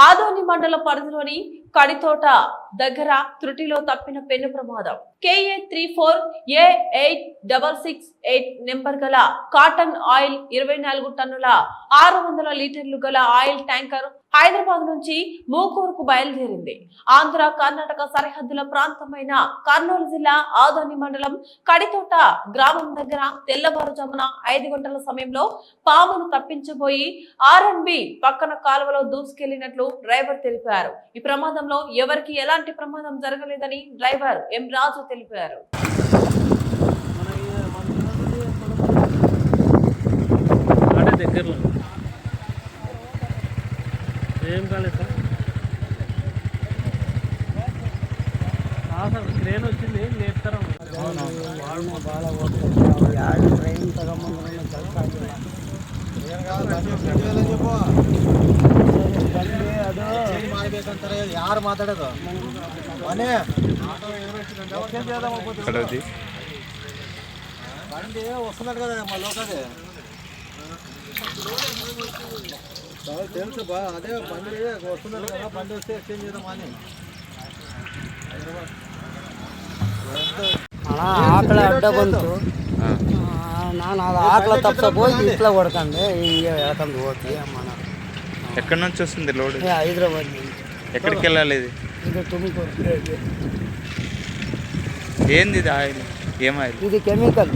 ఆదోని మండల పరిధిలోని కడితోట దగ్గర త్రుటిలో తప్పిన పెను ప్రమాదం. KA 34A8668 నెంబర్ గల కాటన్ ఆయిల్ 24 టన్నుల 600 లీటర్లు గల ఆయిల్ ట్యాంకర్ హైదరాబాద్ నుంచి మూకూరుకు బయలుదేరింది. ఆంధ్ర కర్ణాటక సరిహద్దుల ప్రాంతమైన కర్నూలు జిల్లా ఆదోని మండలం కడితోట గ్రామం దగ్గర తెల్లవారుజామున 5 గంటల సమయంలో పామును తప్పించబోయి R&B పక్కన కాలువలో దూసుకెళ్లినట్లు డ్రైవర్ తెలిపారు. ఈ ప్రమాదంలో ఎవరికి ఎలాంటి ప్రమాదం జరగలేదని డ్రైవర్ ఎం రాజు తెలిపారు. ఏం కాలేదు సార్ ట్రైన్ వచ్చింది నేర్తారా ಯಾರು ಮಾತಾಡೋದು ಮನೆ బండి వస్తున్నాడు కదా మా లోకదే తెలుసు బా అదే బండి వస్తున్నాడు కదా బండి వస్తే ఎక్స్చేంజ్ చేద్దాం అని ಆಕಳ ಅಡ್ಡ ಬಂತು ನಾನು ಅದು ಆಕಳ ತಪ್ಪಿಸೋಗಿ ಇಟ್లా కొడకండి ఎక్కడికి పోతుంది మన ఎక్కడి నుంచి వస్తుంది లోడ్? హైదరాబాద్ నుంచి. ఎక్కడికి వెళ్ళాలి ఇది? ఇది తుమ్మికూరు. ఏంది ఇది ఆయిల్? ఏం ఆయిల్? ఇది కెమికల్.